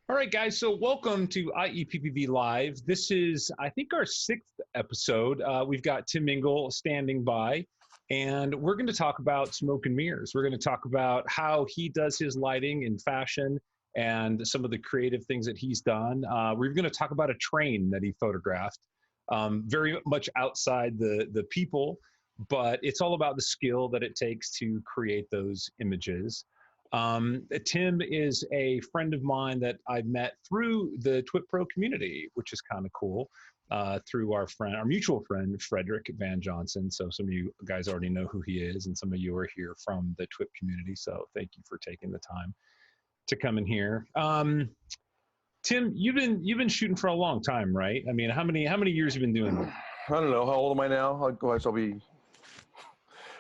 All right, guys. So, welcome to IEPPV Live. This is, I think, our sixth episode. We've got Tim Engle standing by, and we're going to talk about smoke and mirrors. We're going to talk about how he does his lighting in fashion and some of the creative things that he's done. We're going to talk about a train that he photographed, very much outside the people, but it's all about the skill that it takes to create those images. Tim is a friend of mine that I met through the Twit Pro community, which is kind of cool, through our mutual friend, Frederick Van Johnson. So some of you guys already know who he is, and some of you are here from the Twit community. So thank you for taking the time to come in here. Tim, you've been shooting for a long time, right? I mean, how many years have you been doing this? I don't know. How old am I now?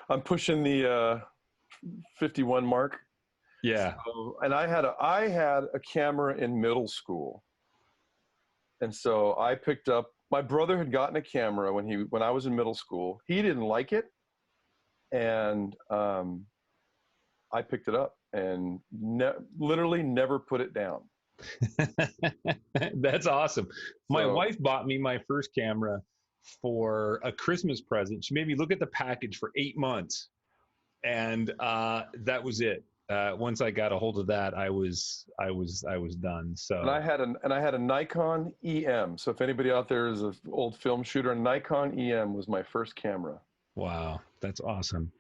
I'm pushing the 51 mark. Yeah. So, and I had a camera in middle school. And so I picked up, my brother had gotten a camera when I was in middle school. He didn't like it. And I picked it up and literally never put it down. That's awesome. My wife bought me my first camera for a Christmas present. She made me look at the package for 8 months, and that was it. Once I got a hold of that, I was done. So and I had a Nikon EM. So if anybody out there is an old film shooter, a Nikon EM was my first camera. Wow, that's awesome.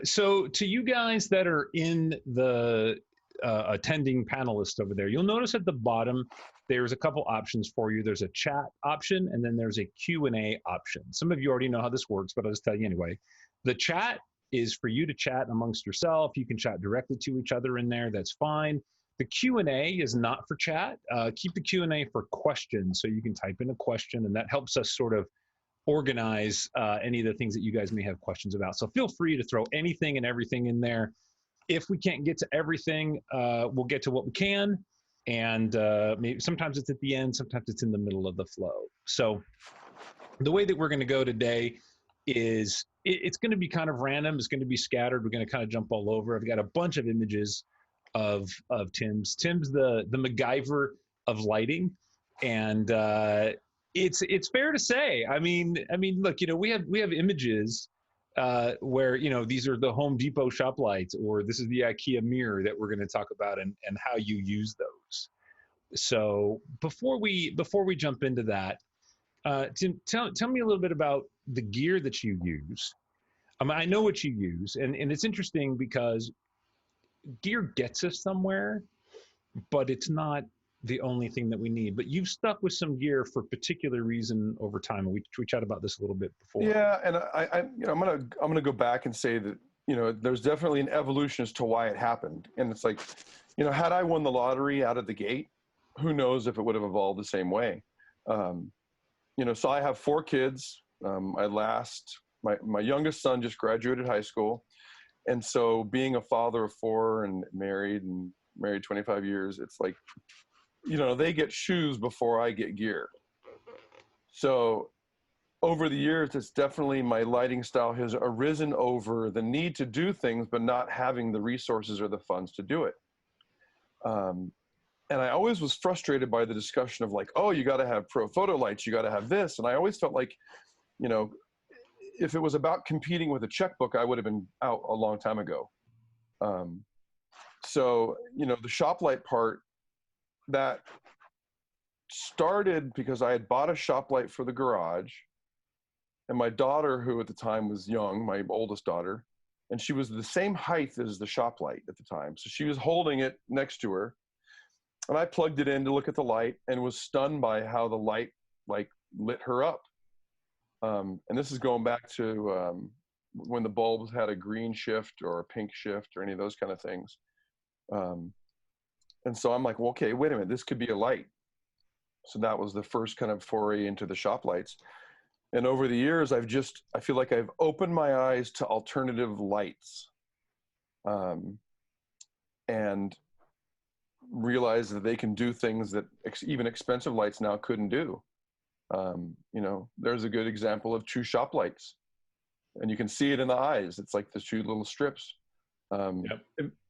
So to you guys that are in the attending panelists over there, you'll notice at the bottom there's a couple options for you. There's a chat option, and then there's a Q&A option. Some of you already know how this works, but I'll just tell you anyway. The chat is for you to chat amongst yourself. You can chat directly to each other in there. That's fine. The Q&A is not for chat. Keep the Q&A for questions, so you can type in a question, and that helps us sort of organize any of the things that you guys may have questions about. So feel free to throw anything and everything in there. If we can't get to everything, we'll get to what we can. And maybe sometimes it's at the end, sometimes it's in the middle of the flow. So the way that we're going to go today is it's going to be kind of random. It's going to be scattered. We're going to kind of jump all over. I've got a bunch of images of Tim's. Tim's the MacGyver of lighting, and it's fair to say. I mean, look, we have images where these are the Home Depot shop lights, or this is the IKEA mirror that we're going to talk about, and how you use those. So before we jump into that, Tim, tell me a little bit about the gear that you use. I mean, I know what you use, and it's interesting because gear gets us somewhere, but it's not the only thing that we need. But you've stuck with some gear for a particular reason over time, and we chatted about this a little bit before. Yeah, and I'm gonna go back and say that there's definitely an evolution as to why it happened, and it's like, had I won the lottery out of the gate, who knows if it would have evolved the same way. So I have 4 kids. My youngest son just graduated high school. And so being a father of 4 and married 25 years, it's like, they get shoes before I get gear. So over the years, it's definitely my lighting style has arisen over the need to do things, but not having the resources or the funds to do it. And I always was frustrated by the discussion of like, oh, you got to have pro photo lights, you got to have this. And I always felt like, if it was about competing with a checkbook, I would have been out a long time ago. So, the shop light part, that started because I had bought a shop light for the garage, and my daughter, who at the time was young, my oldest daughter, and she was the same height as the shop light at the time. So she was holding it next to her. And I plugged it in to look at the light and was stunned by how the light lit her up. And this is going back to when the bulbs had a green shift or a pink shift or any of those kind of things. And so I'm like, well, okay, wait a minute, this could be a light. So that was the first kind of foray into the shop lights. And over the years, I feel like I've opened my eyes to alternative lights. And realize that they can do things that even expensive lights now couldn't do. There's a good example of true shop lights, and you can see it in the eyes. It's like the 2 little strips. Yep.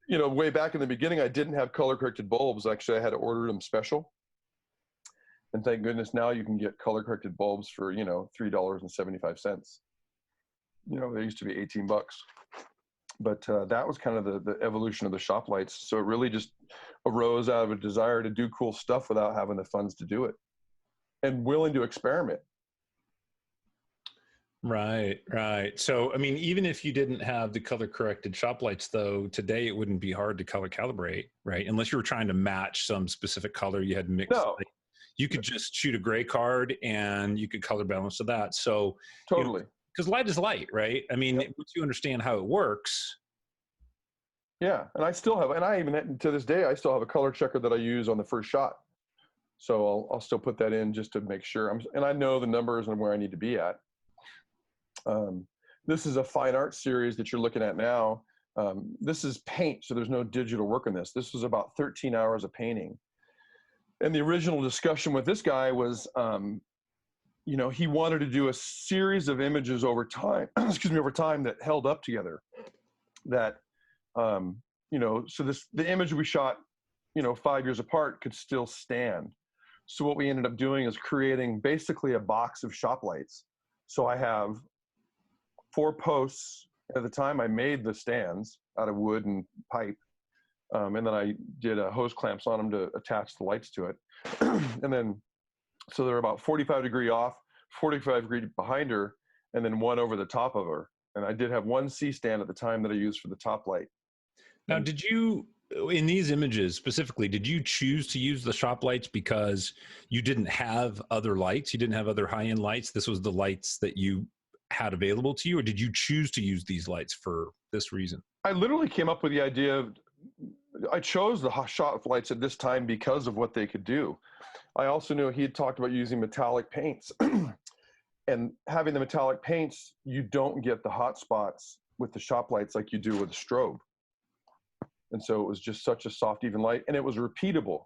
you know, way back in the beginning, I didn't have color corrected bulbs. Actually, I had to order them special. And thank goodness now you can get color corrected bulbs for, you know, $3.75. You know, they used to be 18 bucks. But that was kind of the evolution of the shop lights. So it really just arose out of a desire to do cool stuff without having the funds to do it, and willing to experiment. Right, right. So, I mean, even if you didn't have the color corrected shop lights, though, today it wouldn't be hard to color calibrate, right? Unless you were trying to match some specific color you had mixed. No, You could just shoot a gray card and you could color balance to that. So, totally. Because light is light, right? I mean, once you understand how it works. Yeah, and I still have, and I even to this day, I still have a color checker that I use on the first shot. So I'll still put that in just to make sure and I know the numbers and where I need to be at. This is a fine art series that you're looking at now. This is paint, so there's no digital work in this. This was about 13 hours of painting. And the original discussion with this guy was, you know, he wanted to do a series of images over time, over time that held up together. That, you know, so the image we shot, you know, 5 years apart could still stand. So what we ended up doing is creating basically a box of shop lights. So I have 4 posts. At the time, I made the stands out of wood and pipe. And then I did hose clamps on them to attach the lights to it. And then, so they're about 45 degree off, 45 degree behind her, and then one over the top of her. And I did have one C stand at the time that I used for the top light. Now, did you, in these images specifically, did you choose to use the shop lights because you didn't have other lights? You didn't have other high-end lights? This was the lights that you had available to you? Or did you choose to use these lights for this reason? I literally came up with the idea of, I chose the shop lights at this time because of what they could do. I also knew he had talked about using metallic paints. And having the metallic paints, you don't get the hot spots with the shop lights like you do with a strobe. And so it was just such a soft, even light, and it was repeatable.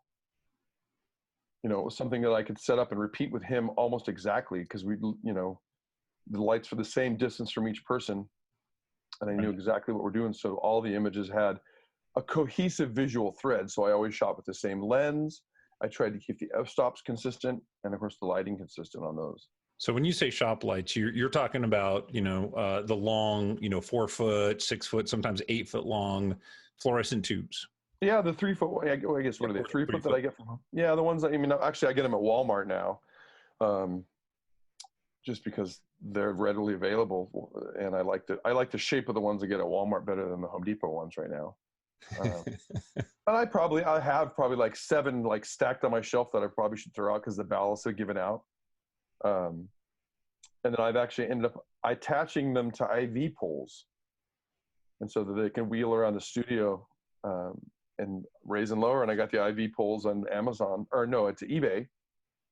You know, it was something that I could set up and repeat with him almost exactly, because we, you know, the lights were the same distance from each person, and I knew exactly what we're doing. So all the images had a cohesive visual thread. So I always shot with the same lens. I tried to keep the f-stops consistent, and of course the lighting consistent on those. So when you say shop lights, you're talking about, you know, the long, you know, 4 foot, 6 foot, sometimes 8 foot long fluorescent tubes. Yeah, the 3 foot. I guess what are they? 3 foot that I get from? Yeah, the ones that, I mean, actually I get them at Walmart now, just because they're readily available, and I like the shape of the ones I get at Walmart better than the Home Depot ones right now. And I have probably like 7 like stacked on my shelf that I probably should throw out because the ballasts have given out. And then I've actually ended up attaching them to IV poles, and so that they can wheel around the studio and raise and lower. And I got the IV poles on Amazon, or no, it's eBay,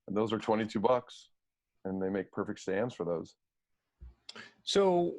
and those are 22 bucks, and they make perfect stands for those. So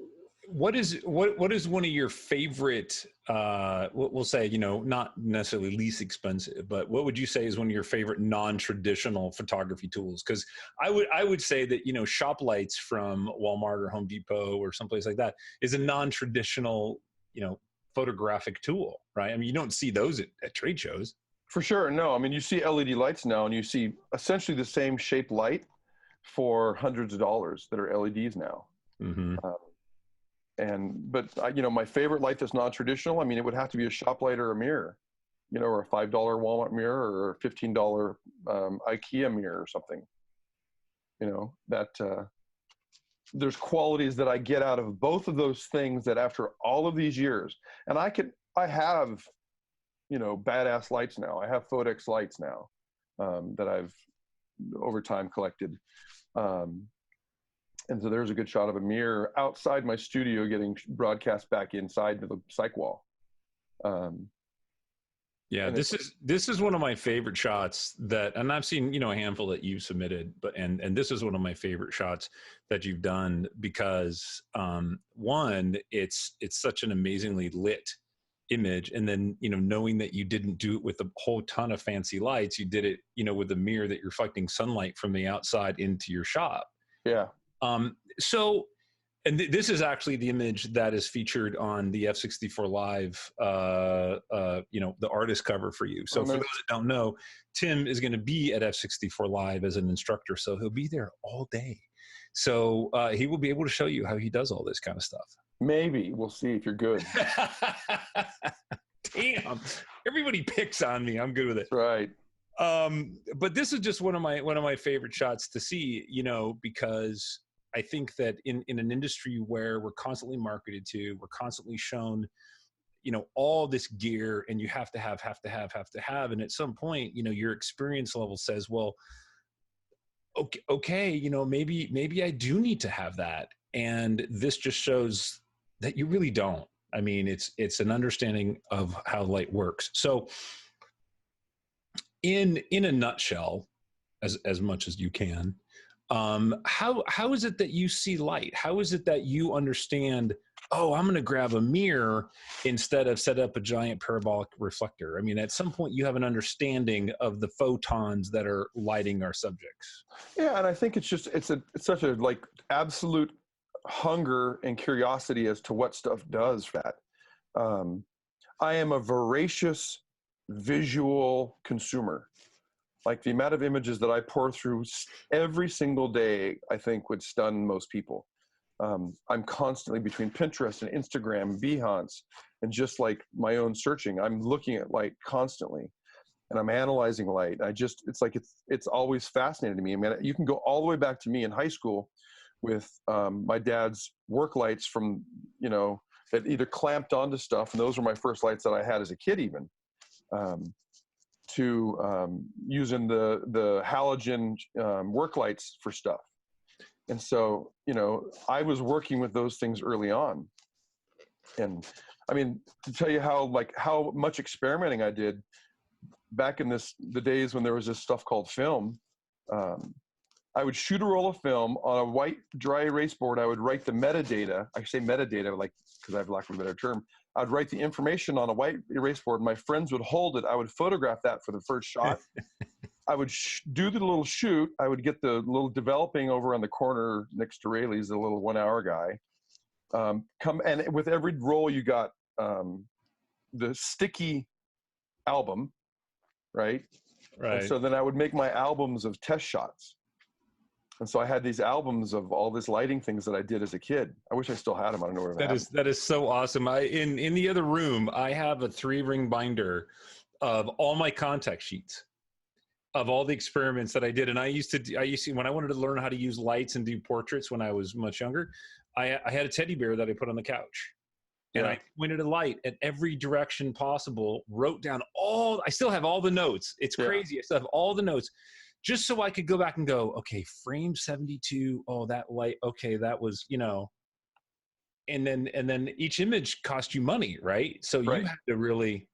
what is one of your favorite, we'll say, you know, not necessarily least expensive, but what would you say is one of your favorite non-traditional photography tools? Because I would say that, you know, shop lights from Walmart or Home Depot or someplace like that is a non-traditional, you know, photographic tool, right? I mean, you don't see those at trade shows. For sure. No, I mean, you see LED lights now, and you see essentially the same shape light for hundreds of dollars that are LEDs now. Mm-hmm. But you know, my favorite light that's non-traditional, I mean, it would have to be a shop light or a mirror, you know, or a $5 Walmart mirror or a $15 IKEA mirror or something. You know, that there's qualities that I get out of both of those things that after all of these years, and I have, you know, badass lights now. I have Fodex lights now that I've over time collected. And so there's a good shot of a mirror outside my studio getting broadcast back inside to the psych wall. Yeah, this is one of my favorite shots that, and I've seen, you know, a handful that you submitted, but and this is one of my favorite shots that you've done because one, it's such an amazingly lit image, and then, you know, knowing that you didn't do it with a whole ton of fancy lights, you did it, you know, with a mirror that you're reflecting sunlight from the outside into your shop. Yeah. So And this is actually the image that is featured on the F64 Live, the artist cover for you. So Oh, for those nice. that don't know, Tim is going to be at F64 Live as an instructor. So he'll be there all day. So he will be able to show you how he does all this kind of stuff. Maybe we'll see if you're good. Damn, everybody picks on me. I'm good with it. Right. But this is just one of my favorite shots to see, because I think that in an industry where we're constantly marketed to, we're constantly shown, all this gear, and you have to have, and at some point, your experience level says, well, okay, maybe I do need to have that, and this just shows that you really don't. I mean, it's an understanding of how light works. So, in a nutshell, as much as you can, how is it that you see light? How is it that you understand, oh, I'm going to grab a mirror instead of set up a giant parabolic reflector? I mean, at some point you have an understanding of the photons that are lighting our subjects. Yeah, and I think it's such a like absolute hunger and curiosity as to what stuff does for that. I am a voracious visual consumer. Like the amount of images that I pour through every single day, I think would stun most people. I'm constantly between Pinterest and Instagram, Behance, and just like my own searching. I'm looking at light constantly, and I'm analyzing light. It's always fascinating to me. I mean, you can go all the way back to me in high school with my dad's work lights from, that either clamped onto stuff, and those were my first lights that I had as a kid even, to using the halogen work lights for stuff. And so, I was working with those things early on. And I mean, to tell you how much experimenting I did back in the days when there was this stuff called film, I would shoot a roll of film on a white dry erase board. I would write the metadata. I say metadata, because I have lack of a better term. I'd write the information on a white erase board. My friends would hold it. I would photograph that for the first shot. I would do the little shoot. I would get the little developing over on the corner next to Rayleigh's, the little 1 hour guy. And with every roll, you got the sticky album, right? Right. And so then I would make my albums of test shots. And so I had these albums of all this lighting things that I did as a kid. I wish I still had them. I don't know where they are. That is so awesome. In the other room, I have a 3-ring binder of all my contact sheets of all the experiments that I did. And I used to, when I wanted to learn how to use lights and do portraits when I was much younger, I had a teddy bear that I put on the couch. And I pointed a light at every direction possible, wrote down I still have all the notes. It's crazy. I still have all the notes, just so I could go back and go, okay, frame 72. Oh, that light. Okay, that was, and then each image cost you money, right? So you had to really,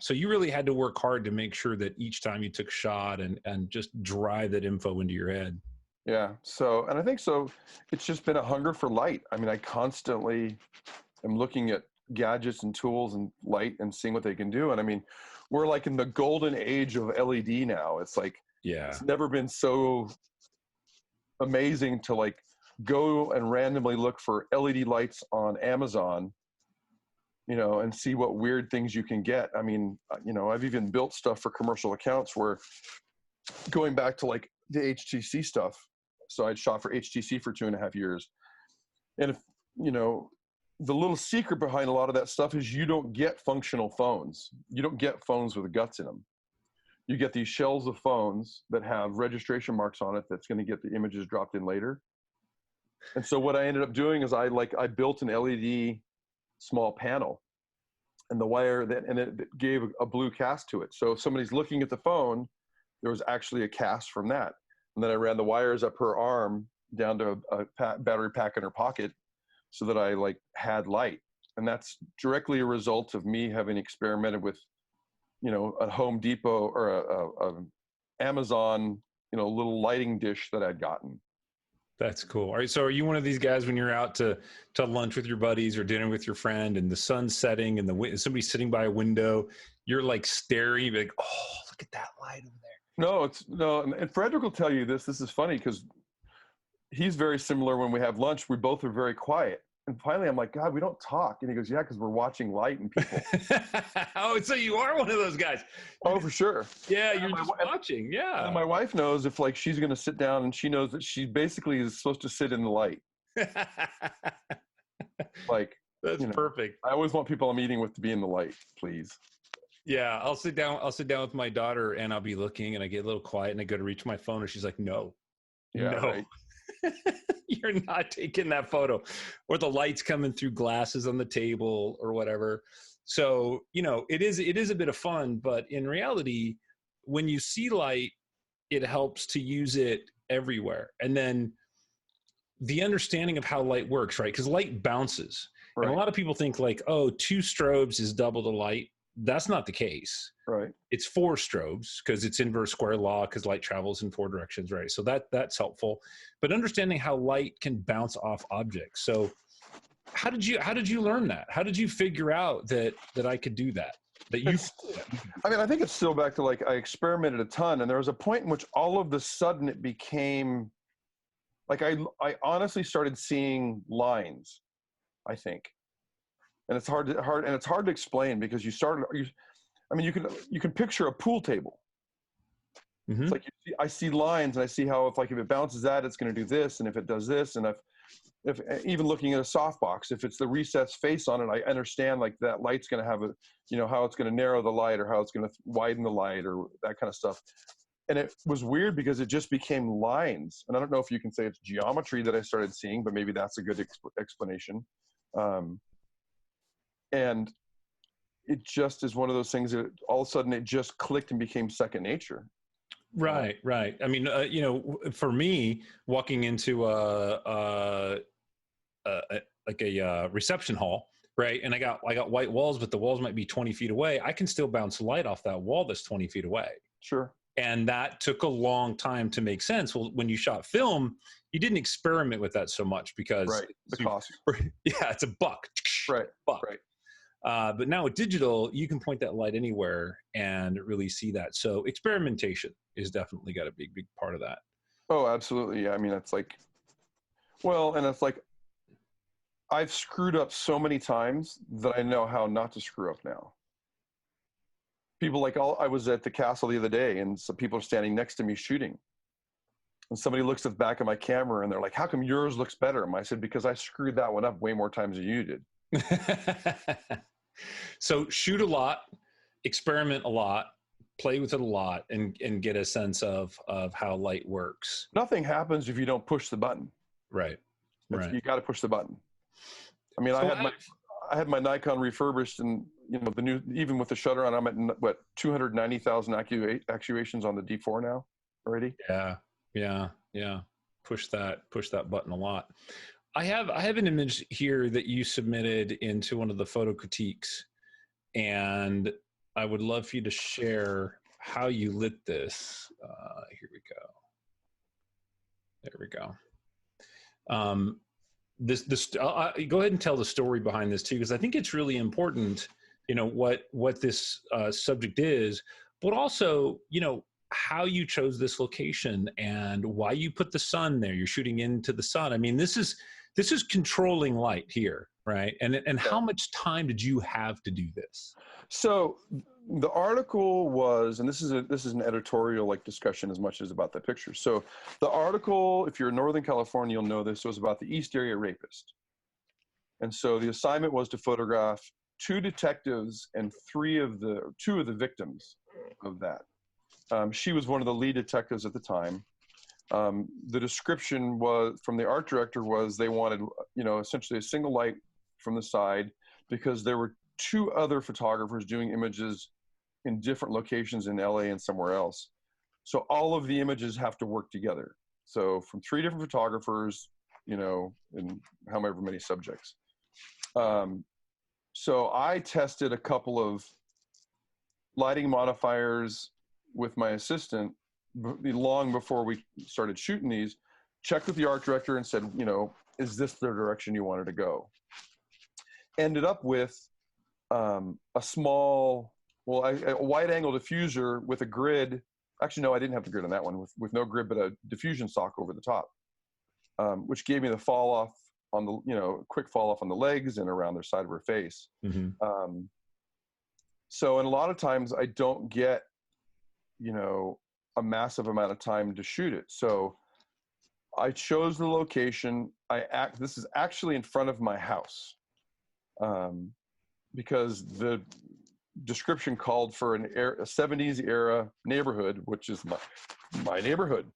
so you really had to work hard to make sure that each time you took a shot and just drive that info into your head. Yeah. So, and I think so, it's just been a hunger for light. I mean, I constantly am looking at gadgets and tools and light and seeing what they can do. And I mean, we're like in the golden age of LED now. It's like, it's never been so amazing to like go and randomly look for LED lights on Amazon, and see what weird things you can get. I mean, I've even built stuff for commercial accounts where, going back to like the HTC stuff. So I'd shot for HTC for 2.5 years. And if, the little secret behind a lot of that stuff is you don't get functional phones. You don't get phones with guts in them. You get these shells of phones that have registration marks on it that's going to get the images dropped in later. And so what I ended up doing is I built an LED small panel, and the wire and it gave a blue cast to it. So if somebody's looking at the phone, there was actually a cast from that. And then I ran the wires up her arm down to a battery pack in her pocket, so that I had light. And that's directly a result of me having experimented with, a Home Depot or a Amazon, little lighting dish that I'd gotten. That's cool. All right. So are you one of these guys when you're out to lunch with your buddies or dinner with your friend and the sun's setting and somebody's sitting by a window, you're like staring, like, oh, look at that light over there. No, and Frederick will tell you this. This is funny because he's very similar. When we have lunch, we both are very quiet. And finally, I'm like, God, we don't talk. And he goes, yeah, because we're watching light and people. Oh, so you are one of those guys. Oh, for sure. Yeah, And you're just watching. and Yeah. my wife knows if like she's going to sit down, and she knows that she basically is supposed to sit in the light. Like, That's perfect. I always want people I'm eating with to be in the light, please. Yeah, I'll sit down with my daughter and I'll be looking and I get a little quiet and I go to reach my phone and she's like, no. Yeah, No. right. You're not taking that photo. Or the light's coming through glasses on the table or whatever. So, it is a bit of fun, but in reality, when you see light, it helps to use it everywhere. And then the understanding of how light works, right? Because light bounces. Right. And a lot of people think like, oh, 2 strobes is double the light. That's not the case. Right. It's 4 strobes because it's inverse square law because light travels in 4 directions, right? So that's helpful. But understanding how light can bounce off objects. So how did you learn that? How did you figure out that I could do that? I think it's still back to like I experimented a ton, and there was a point in which all of a sudden it became like I honestly started seeing lines, I think. And it's hard to explain because you can picture a pool table. Mm-hmm. It's like I see lines and I see how if it bounces that, it's going to do this, and if it does this, and if even looking at a softbox, if it's the recessed face on it, I understand like that light's going to have how it's going to narrow the light or how it's going to widen the light or that kind of stuff. And it was weird because it just became lines. And I don't know if you can say it's geometry that I started seeing, but maybe that's a good explanation. And it just is one of those things that all of a sudden it just clicked and became second nature. Right. I mean, for me, walking into a reception hall, right, and I got white walls, but the walls might be 20 feet away. I can still bounce light off that wall that's 20 feet away. Sure. And that took a long time to make sense. Well, when you shot film, you didn't experiment with that so much because the cost. Yeah, it's a buck. Right. Buck. Right. But now with digital, you can point that light anywhere and really see that. So experimentation is definitely got a big part of that. Oh, absolutely. Yeah. I mean, it's like, and it's like, I've screwed up so many times that I know how not to screw up now. People I was at the castle the other day and some people are standing next to me shooting. And somebody looks at the back of my camera and they're like, how come yours looks better? And I said, because I screwed that one up way more times than you did. So shoot a lot, experiment a lot, play with it a lot, and get a sense of how light works. Nothing happens if you don't push the button. Right. You got to push the button. I mean, so I had my Nikon refurbished, and the new, even with the shutter on, I'm at 290,000 actuations on the D4 now already. Yeah. Push that button a lot. I have an image here that you submitted into one of the photo critiques, and I would love for you to share how you lit this. Here we go. There we go. Go ahead and tell the story behind this too, because I think it's really important. What this subject is, but also how you chose this location and why you put the sun there. You're shooting into the sun. I mean, this is controlling light here, right? And how much time did you have to do this? So the article was, and this is an editorial discussion as much as about the picture. So the article, if you're in Northern California, you'll know this, was about the East Area rapist. And so the assignment was to photograph 2 detectives and 2 of the victims of that. She was one of the lead detectives at the time. The description was from the art director was they wanted, essentially a single light from the side because there were 2 other photographers doing images in different locations in LA and somewhere else. So all of the images have to work together. So from 3 different photographers, and however many subjects. So I tested a couple of lighting modifiers with my assistant long before we started shooting these, checked with the art director and said, is this the direction you wanted to go? Ended up with a small, a wide angle diffuser with a grid. Actually, no, I didn't have the grid on that one with no grid, but a diffusion sock over the top. which gave me the fall off on the, quick fall off on the legs and around the side of her face. Mm-hmm. So, and a lot of times I don't get, a massive amount of time to shoot it. So I chose the location. This is actually in front of my house, because the description called for a 70s era neighborhood, which is my neighborhood.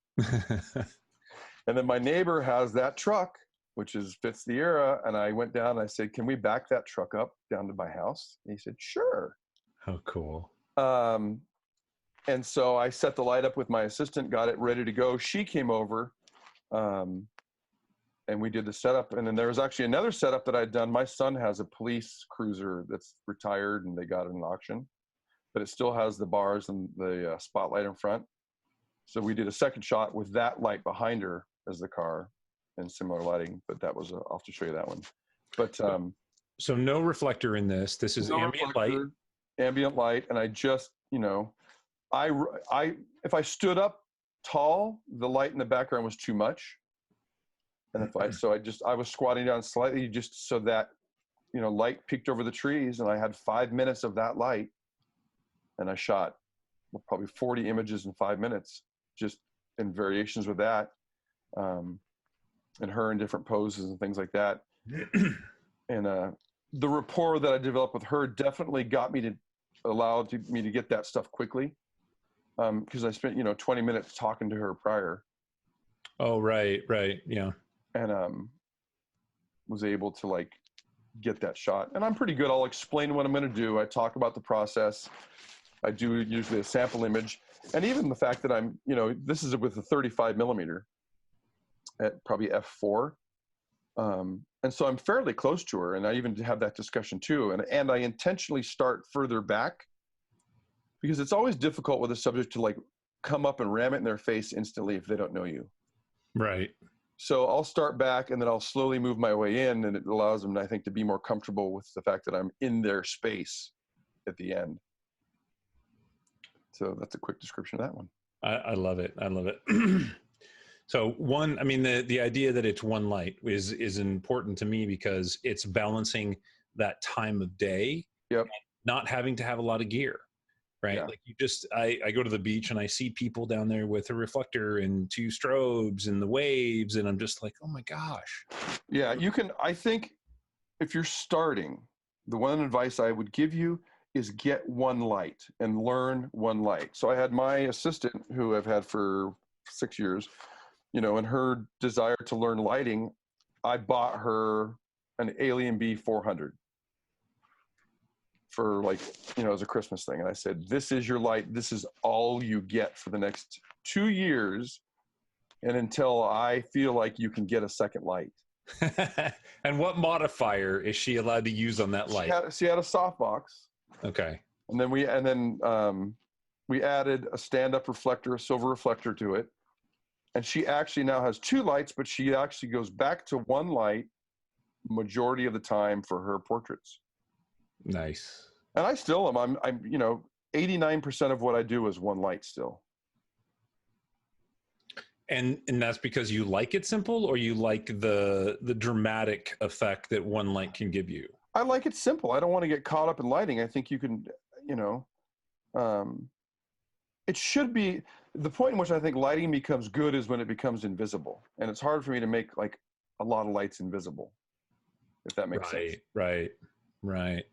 And then my neighbor has that truck, which fits the era. And I went down and I said, can we back that truck up down to my house? And he said, sure. How cool. And so I set the light up with my assistant, got it ready to go. She came over, and we did the setup. And then there was actually another setup that I'd done. My son has a police cruiser that's retired, and they got it in an auction, but it still has the bars and the spotlight in front. So we did a second shot with that light behind her as the car and similar lighting, but that was, I'll have to show you that one. But so no reflector in this. This is ambient light. Ambient light, and I just, if I stood up tall, the light in the background was too much. And I was squatting down slightly just so that, light peeked over the trees, and I had 5 minutes of that light, and I shot probably 40 images in 5 minutes, just in variations with that, and her in different poses and things like that. And the rapport that I developed with her definitely got me to me to get that stuff quickly, because I spent 20 minutes talking to her prior. Oh, right, yeah. And was able to get that shot. And I'm pretty good. I'll explain what I'm going to do. I talk about the process. I do usually a sample image, and even the fact that I'm, this is with a 35 millimeter at probably f4. And so I'm fairly close to her, and I even have that discussion too. And I intentionally start further back, because it's always difficult with a subject to come up and ram it in their face instantly if they don't know you. Right. So I'll start back, and then I'll slowly move my way in, and it allows them, I think, to be more comfortable with the fact that I'm in their space at the end. So that's a quick description of that one. I love it. I love it. So the idea that it's one light is important to me, because it's balancing that time of day, yep, not having to have a lot of gear, right? Yeah. Like I go to the beach and I see people down there with a reflector and 2 strobes and the waves, and I'm just like, oh my gosh. Yeah, I think if you're starting, the one advice I would give you is get one light and learn one light. So I had my assistant, who I've had for 6 years, and her desire to learn lighting, I bought her an Alien B 400 for as a Christmas thing. And I said, this is your light. This is all you get for the next 2 years, and until I feel like you can get a second light. And what modifier is she allowed to use on that light? She had a softbox. Okay. And then we added a stand-up reflector, a silver reflector to it. And she actually now has 2 lights, but she actually goes back to one light majority of the time for her portraits. Nice. And I still am. I'm 89% of what I do is one light still. And that's because you like it simple, or you like the dramatic effect that one light can give you? I like it simple. I don't want to get caught up in lighting. I think you can, it should be, the point in which I think lighting becomes good is when it becomes invisible. And it's hard for me to make a lot of lights invisible, if that makes sense. Right.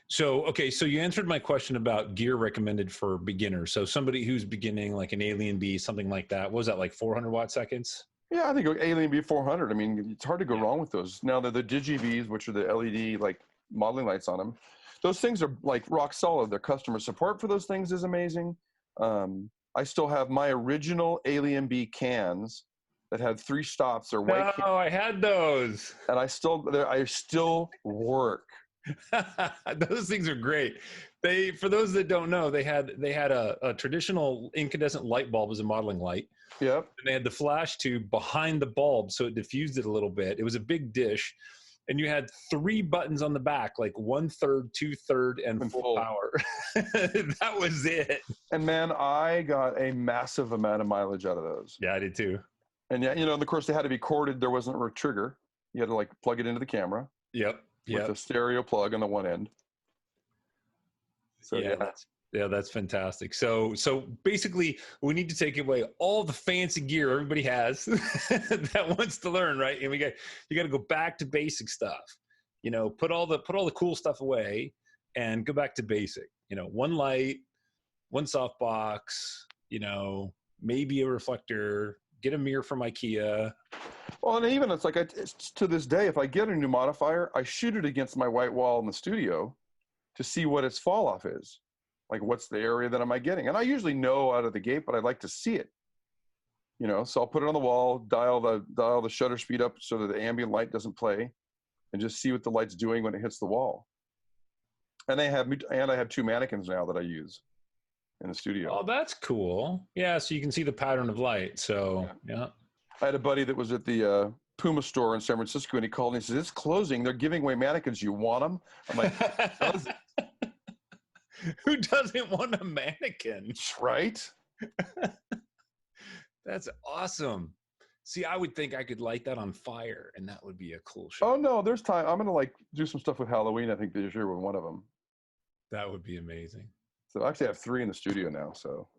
So, okay. So you answered my question about gear recommended for beginners. So somebody who's beginning like an Alien B, something like that, what was that, 400 watt seconds? Yeah, I think Alien B 400. I mean, it's hard to go wrong with those. Now they're the Digi-Vs, which are the LED modeling lights on them. Those things are rock solid. Their customer support for those things is amazing. I still have my original Alien B cans that had 3 stops. They're white. Oh, I had those. And I still work. Those things are great. For those that don't know, they had a traditional incandescent light bulb as a modeling light. Yep. And they had the flash tube behind the bulb, so it diffused it a little bit. It was a big dish, and you had 3 buttons on the back, 1/3, 2/3, and full power. That was it. And man, I got a massive amount of mileage out of those. Yeah, I did too. And yeah, and of course they had to be corded. There wasn't a trigger. You had to like plug it into the camera Yep. with Yep. a stereo plug on the one end. So Yeah, that's fantastic. So basically, we need to take away all the fancy gear everybody has that wants to learn, right? And you got to go back to basic stuff. Put all the cool stuff away and go back to basic. One light, one softbox. Maybe a reflector. Get a mirror from IKEA. Well, and even it's like it's, to this day, if I get a new modifier, I shoot it against my white wall in the studio to see what its fall off is. Like, what's the area that am I getting? And I usually know out of the gate, but I'd like to see it. So I'll put it on the wall, dial the shutter speed up so that the ambient light doesn't play, and just see what the light's doing when it hits the wall. And I have 2 mannequins now that I use in the studio. Oh, that's cool. Yeah, so you can see the pattern of light. So yeah. I had a buddy that was at the Puma store in San Francisco, and he called and he says, "It's closing. They're giving away mannequins. You want them?" I'm like, who doesn't want a mannequin? Right? That's awesome. See, I would think I could light that on fire, and that would be a cool show. Oh no, there's time. I'm gonna do some stuff with Halloween. I think this year with one of them. That would be amazing. So I actually have 3 in the studio now. So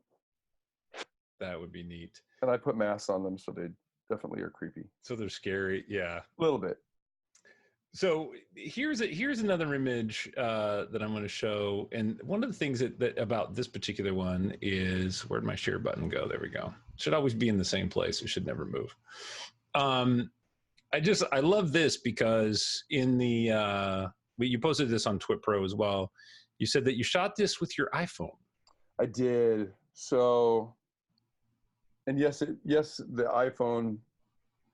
that would be neat. And I put masks on them, so they definitely are creepy. So they're scary. Yeah, a little bit. So here's another image that I'm going to show, and one of the things that about this particular one is, where'd my share button go? There we go. Should always be in the same place. It should never move. I love this because in the you posted this on TwitPro as well. You said that you shot this with your iPhone. I did. So, and yes, the iPhone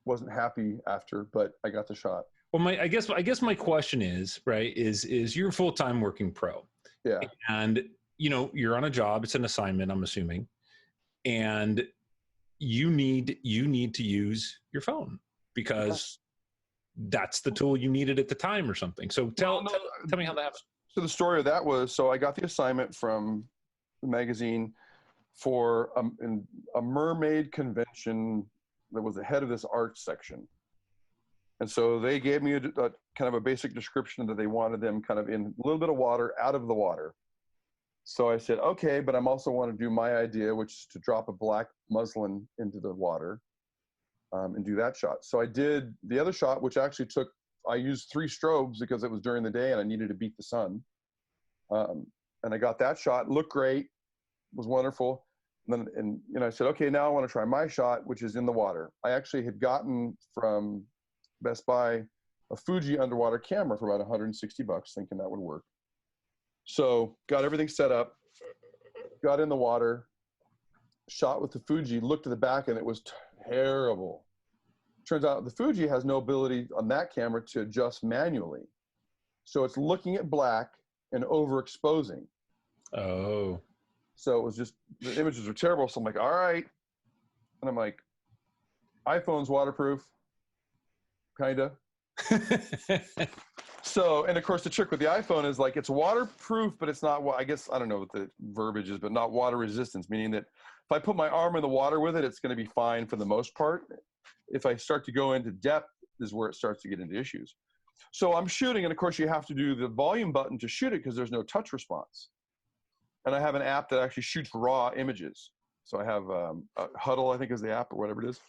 wasn't happy after, but I got the shot. Well, I guess my question is, right, is you're a full-time working pro. Yeah. And, you're on a job, it's an assignment, I'm assuming. And you need to use your phone because that's the tool you needed at the time or something. So tell me how that happened. So the story of that was, I got the assignment from the magazine for a mermaid convention that was the head of this art section. And so they gave me a kind of a basic description that they wanted them kind of in a little bit of water, out of the water. So I said, okay, but I'm also want to do my idea, which is to drop a black muslin into the water and do that shot. So I did the other shot, which actually I used 3 strobes because it was during the day and I needed to beat the sun. And I got that shot, looked great, was wonderful. And I said, okay, now I want to try my shot, which is in the water. I actually had gotten from Best Buy a Fuji underwater camera for about $160, thinking that would work. So got everything set up, got in the water, shot with the Fuji, looked at the back, and it was terrible. Turns out the Fuji has no ability on that camera to adjust manually. So it's looking at black and overexposing. Oh. So it was just, the images were terrible. So I'm like, all right. And I'm like, iPhone's waterproof. Kind of. So, and of course the trick with the iPhone is like, it's waterproof, but it's not, I guess, I don't know what the verbiage is, but not water resistance, meaning that if I put my arm in the water with it, it's going to be fine for the most part. If I start to go into depth is where it starts to get into issues. So I'm shooting, and of course you have to do the volume button to shoot it because there's no touch response. And I have an app that actually shoots raw images. So I have Huddle, I think is the app or whatever it is,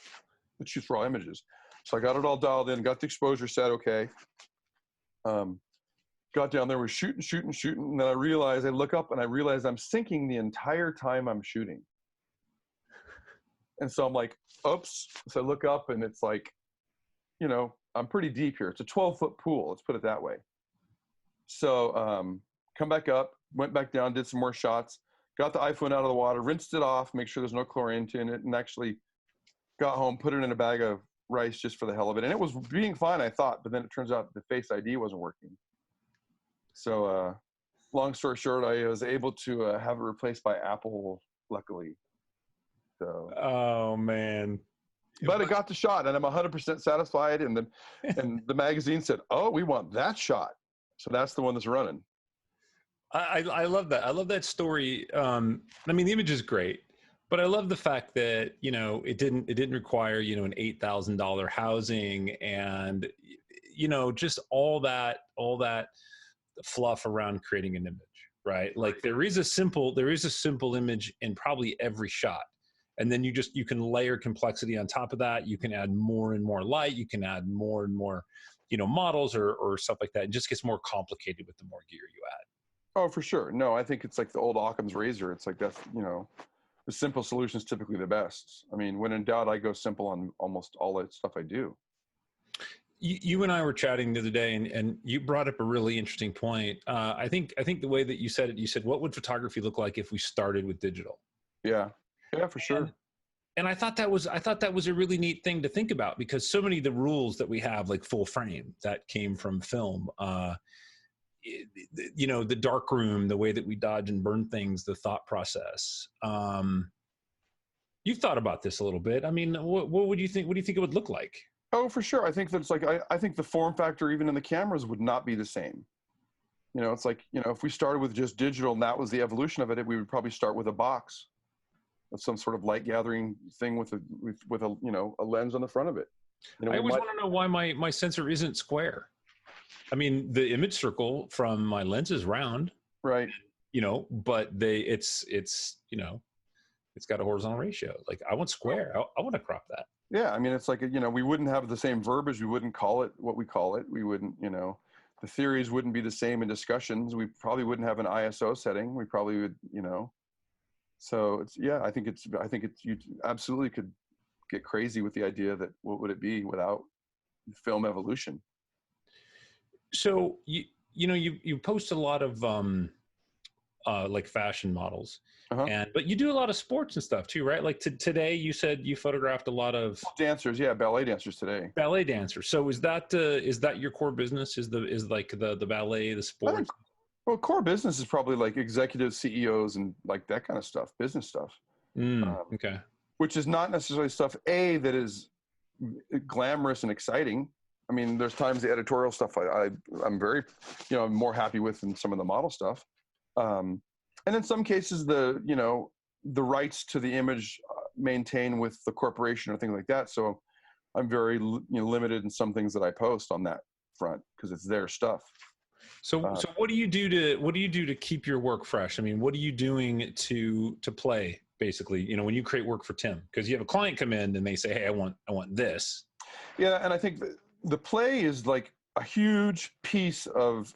that shoots raw images. So I got it all dialed in, got the exposure set okay. Got down there, was shooting, and then I look up and I realize I'm sinking the entire time I'm shooting. And so I'm like, oops. So I look up and it's like, I'm pretty deep here. It's a 12-foot pool, let's put it that way. So come back up, went back down, did some more shots, got the iPhone out of the water, rinsed it off, make sure there's no chlorine in it, and actually got home, put it in a bag of rice just for the hell of it. And it was being fine, I thought, but then it turns out the Face ID wasn't working. So long story short, I was able to have it replaced by Apple, luckily. So. Oh, man. But it got the shot, and I'm 100% satisfied. And the magazine said, "Oh, we want that shot." So that's the one that's running. I love that. I love that story. I mean, the image is great, But I love the fact that, it didn't require, an $8,000 housing and, just all that fluff around creating an image, right? Like there is a simple image in probably every shot. And then you can layer complexity on top of that. You can add more and more light. You can add more and more, models or stuff like that. It just gets more complicated with the more gear you add. Oh, for sure. No, I think it's like the old Occam's razor. It's like that's, the simple solution is typically the best. I mean, when in doubt, I go simple on almost all the stuff I do. You and I were chatting the other day, and you brought up a really interesting point. I think the way that you said it, you said, "What would photography look like if we started with digital?" Yeah. Yeah, for sure. And I thought that was a really neat thing to think about, because so many of the rules that we have, like full frame, that came from film. The dark room, the way that we dodge and burn things, the thought process. You've thought about this a little bit. I mean, what would you think? What do you think it would look like? Oh, for sure. I think that's like, I think the form factor, even in the cameras, would not be the same. It's like, if we started with just digital and that was the evolution of it, we would probably start with a box of some sort of light gathering thing with a lens on the front of it. I always want to know why my sensor isn't square. I mean, the image circle from my lens is round, right. but it's got a horizontal ratio. Like, I want square. I want to crop that. Yeah, I mean, it's like, we wouldn't have the same verbiage. We wouldn't call it what we call it. We wouldn't, the theories wouldn't be the same in discussions. We probably wouldn't have an ISO setting. We probably would, So it's, yeah, I think you absolutely could get crazy with the idea that what would it be without film evolution? So you post a lot of like fashion models, but you do a lot of sports and stuff too, right? Like today, you said you photographed a lot of dancers, yeah, ballet dancers today. Ballet dancers. So is that your core business? Is like the ballet, the sports? Well, core business is probably like executive CEOs and like that kind of stuff, business stuff. Okay. Which is not necessarily stuff that is glamorous and exciting. I mean, there's times the editorial stuff I'm very, I'm more happy with than some of the model stuff. And in some cases, the rights to the image maintain with the corporation or things like that. So I'm very limited in some things that I post on that front because it's their stuff. So what do you do to keep your work fresh? I mean, what are you doing to play, basically, when you create work for Tim? Because you have a client come in and they say, "Hey, I want this." Yeah, and I think the play is like a huge piece of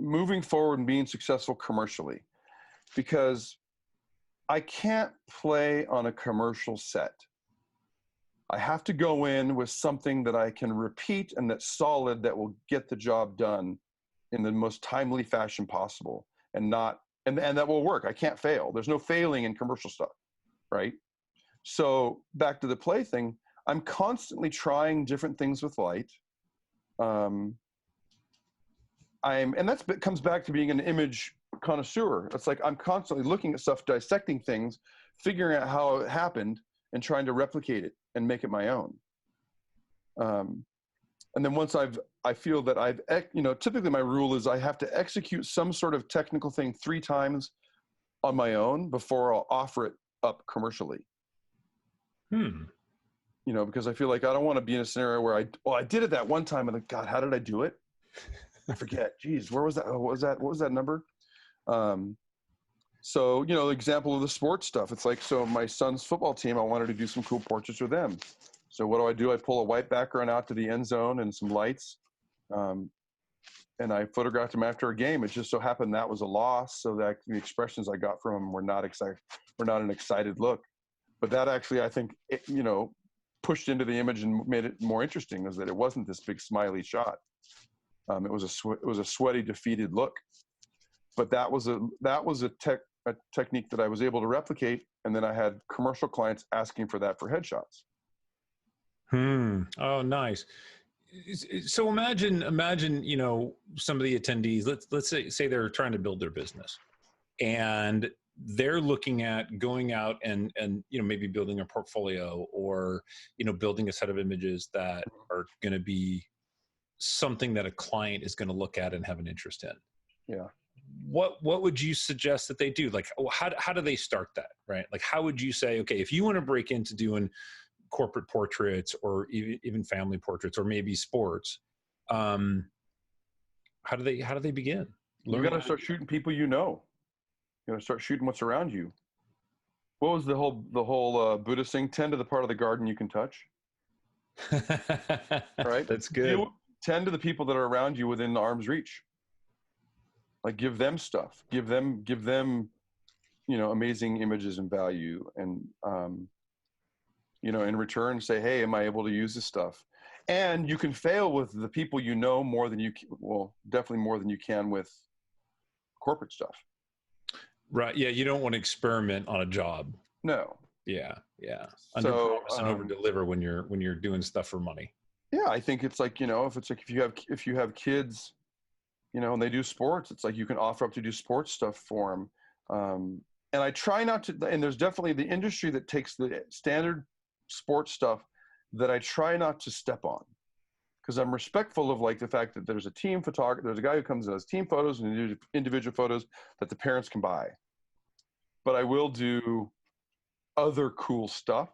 moving forward and being successful commercially, because I can't play on a commercial set. I have to go in with something that I can repeat and that's solid, that will get the job done in the most timely fashion possible, and that will work. I can't fail. There's no failing in commercial stuff, right? So back to the play thing, I'm constantly trying different things with light. And that comes back to being an image connoisseur. It's like I'm constantly looking at stuff, dissecting things, figuring out how it happened, and trying to replicate it and make it my own. And then once I feel that typically my rule is I have to execute some sort of technical thing 3 times on my own before I'll offer it up commercially. Because I feel like I don't want to be in a scenario where I did it that one time and God, how did I do it? I forget. Geez, where was that? What was that number? So, example of the sports stuff. It's like, so my son's football team, I wanted to do some cool portraits with them. So what do? I pull a white background out to the end zone and some lights. And I photographed him after a game. It just so happened that was a loss. So that the expressions I got from him were not an excited look. But that actually, I think, pushed into the image and made it more interesting, is that it wasn't this big smiley shot. It was a sweaty, defeated look. But that was a technique that I was able to replicate, and then I had commercial clients asking for that for headshots. Oh, nice. So imagine, some of the attendees, let's say they're trying to build their business, and they're looking at going out and maybe building a portfolio, or building a set of images that are going to be something that a client is going to look at and have an interest in. Yeah. what would you suggest that they do? Like, how do they start that, right? Like, how would you say, okay, if you want to break into doing corporate portraits or even family portraits or maybe sports, how do they begin? You got to start shooting people you know. You got to start shooting what's around you. What was the whole Buddhist thing? Tend to the part of the garden you can touch. Right? That's good. Tend to the people that are around you within arm's reach. Like, give them stuff. Give them, amazing images and value. And, in return, say, hey, am I able to use this stuff? And you can fail with the people you know more than you, definitely more than you can with corporate stuff. Right. Yeah. You don't want to experiment on a job. No. Yeah. Under promise and over deliver when you're doing stuff for money. Yeah. I think it's like, if you have kids, and they do sports, it's like you can offer up to do sports stuff for them. And I try not to, and there's definitely the industry that takes the standard sports stuff that I try not to step on, because I'm respectful of like the fact that there's a team photographer, there's a guy who comes and does team photos and individual photos that the parents can buy. But I will do other cool stuff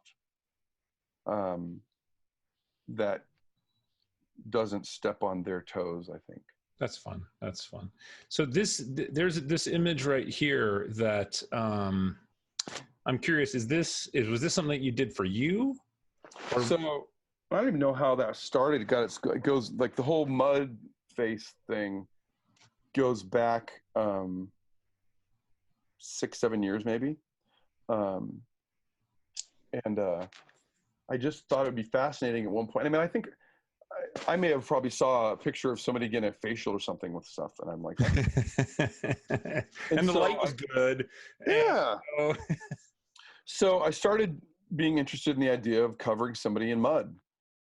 that doesn't step on their toes, I think. That's fun. So there's this image right here that I'm curious, was this something that you did for you? So I don't even know how that started. It goes like the whole mud face thing goes back 6-7 years maybe. And I just thought it'd be fascinating at one point. I mean, I think I may have probably saw a picture of somebody getting a facial or something with stuff, and I'm like, and the light was good. Yeah. So I started being interested in the idea of covering somebody in mud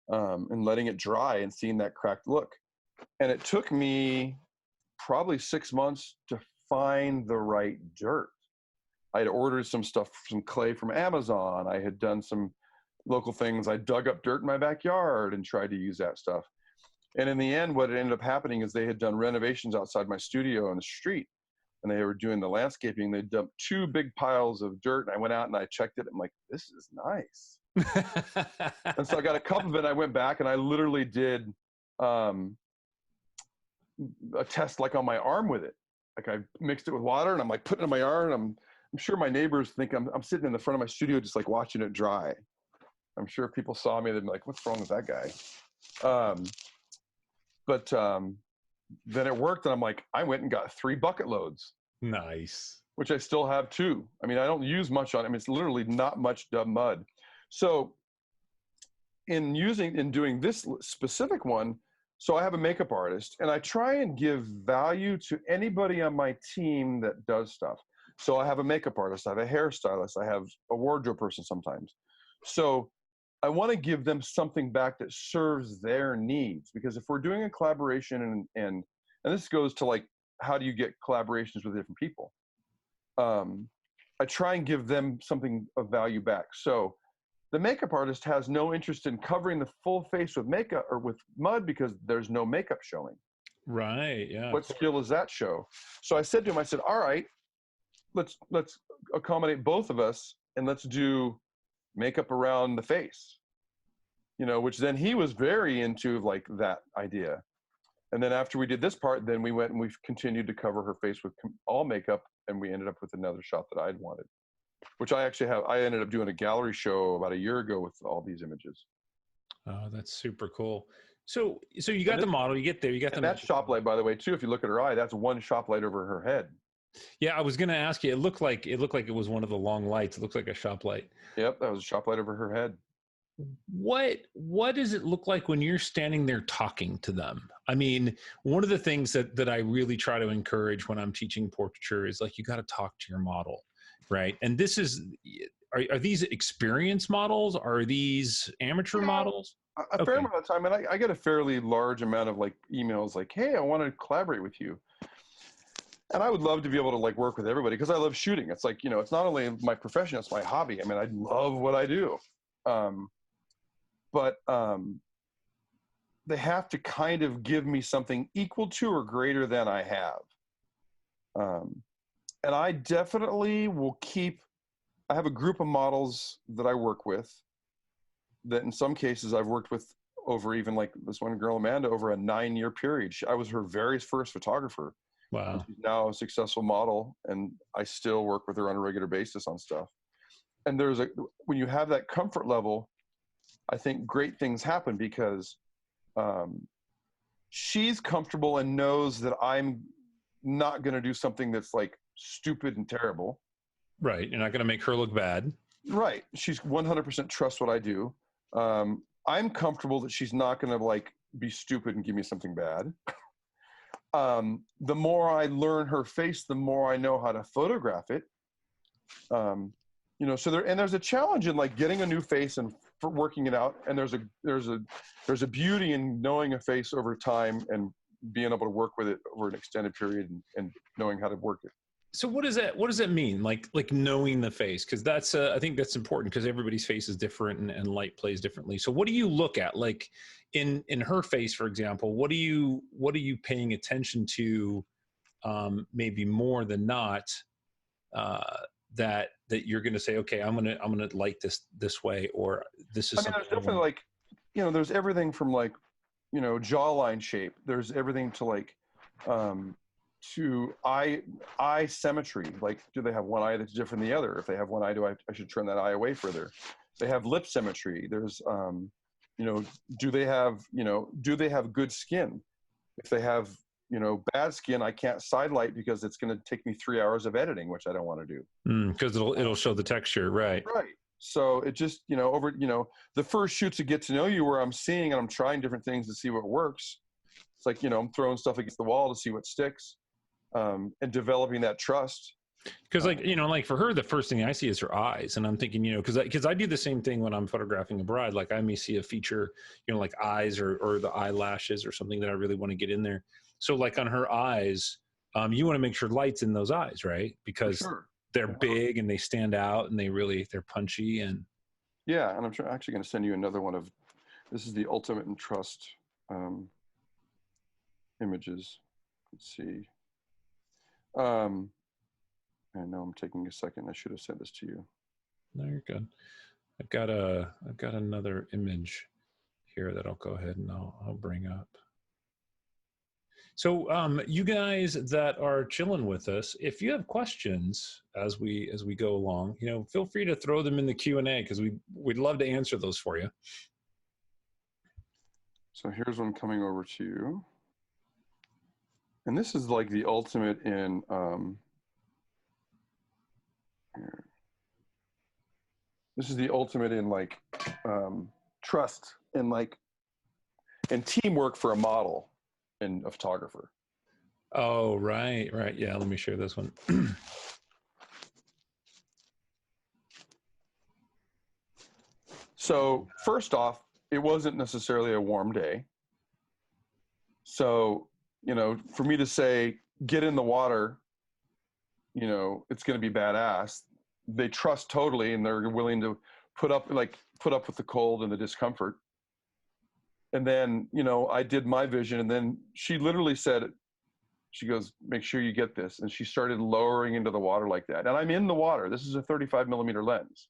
and letting it dry and seeing that cracked look. And it took me probably 6 months to find the right dirt. I had ordered some stuff, some clay from Amazon. I had done some local things. I dug up dirt in my backyard and tried to use that stuff. And in the end, what ended up happening is they had done renovations outside my studio on the street, and they were doing the landscaping. They dumped 2 big piles of dirt, and I went out and I checked it. I'm like, this is nice. And so I got a cup of it. And I went back and I literally did a test like on my arm with it. Like I mixed it with water and I'm like putting it on my arm. And I'm sure my neighbors think I'm sitting in the front of my studio just like watching it dry. I'm sure if people saw me, they'd be like, what's wrong with that guy? But then it worked, and I'm like, I went and got 3 bucket loads. Nice. Which I still have too. I mean, I don't use much on it. I mean, it's literally not much mud. So in doing this specific one, so I have a makeup artist, and I try and give value to anybody on my team that does stuff. So I have a makeup artist, I have a hairstylist, I have a wardrobe person sometimes. So I want to give them something back that serves their needs, because if we're doing a collaboration and this goes to like, how do you get collaborations with different people? I try and give them something of value back. So the makeup artist has no interest in covering the full face with makeup or with mud because there's no makeup showing. Right. Yeah. What skill does that show? So I said to him, I said, all right, let's accommodate both of us and let's do makeup around the face, which then he was very into like that idea. And then after we did this part, then we went and we continued to cover her face with all makeup, and we ended up with another shot that I'd wanted, which I actually have. I ended up doing a gallery show about a year ago with all these images. Oh, that's super cool. So you got the model, you get there, you got that shop light, by the way, too. If you look at her eye, that's one shop light over her head. Yeah, I was going to ask you. It looked like it was one of the long lights. It looks like a shop light. Yep, that was a shop light over her head. What does it look like when you're standing there talking to them? I mean, one of the things that I really try to encourage when I'm teaching portraiture is like, you got to talk to your model, right? And this is, are these experienced models? Are these amateur models? A fair amount of time, and I get a fairly large amount of like emails like, hey, I want to collaborate with you. And I would love to be able to like work with everybody because I love shooting. It's like, it's not only my profession, it's my hobby. I mean, I love what I do. But they have to kind of give me something equal to or greater than I have. And I definitely will I have a group of models that I work with that in some cases I've worked with over, even like this one girl, Amanda, over a 9-year period. I was her very first photographer. Wow. And she's now a successful model, and I still work with her on a regular basis on stuff. And when you have that comfort level, I think great things happen because she's comfortable and knows that I'm not going to do something that's like stupid and terrible. Right. You're not going to make her look bad. Right. She's 100% trusts what I do. I'm comfortable that she's not going to like be stupid and give me something bad. The more I learn her face, the more I know how to photograph it. So there's a challenge in like getting a new face and for working it out. And there's a beauty in knowing a face over time and being able to work with it over an extended period and knowing how to work it. So what does that mean? Like knowing the face? Because that's I think that's important because everybody's face is different and light plays differently. So what do you look at? Like in her face, for example, what are you paying attention to maybe more than not that you're going to say, okay, I'm gonna light this way, or this is. I mean, there's definitely like, there's everything from like, jawline shape. There's everything to like, to eye symmetry. Like, do they have one eye that's different than the other? If they have one eye, I should turn that eye away further. They have lip symmetry. There's, do they have good skin? If they have, bad skin, I can't side light because it's going to take me 3 hours of editing, which I don't want to do. Because it'll show the texture, right? Right. So it just, over, the first shoots to get to know you, where I'm seeing and I'm trying different things to see what works. It's like, I'm throwing stuff against the wall to see what sticks, and developing that trust. Because like for her, the first thing I see is her eyes, and I'm thinking, because I do the same thing when I'm photographing a bride. Like I may see a feature, like eyes or the eyelashes or something that I really want to get in there. So like on her eyes, you want to make sure light's in those eyes, right? Because they're big and they stand out and they're punchy and. Yeah, and I'm actually going to send you another one of. This is the ultimate in trust images. Let's see. I know I'm taking a second. I should have sent this to you. No, you're good. I've got another image here that I'll go ahead and I'll bring up. So you guys that are chilling with us, if you have questions as we go along, feel free to throw them in the Q&A because we'd love to answer those for you. So here's one coming over to you. And this is like the ultimate in this is the ultimate in like trust and like and teamwork for a model and a photographer. Oh, right. Yeah, let me share this one. So first off, it wasn't necessarily a warm day. So, for me to say, get in the water, it's going to be badass. They trust totally, and they're willing to put up with the cold and the discomfort. And then, I did my vision, and then she literally said, she goes, make sure you get this. And she started lowering into the water like that. And I'm in the water. This is a 35 millimeter lens.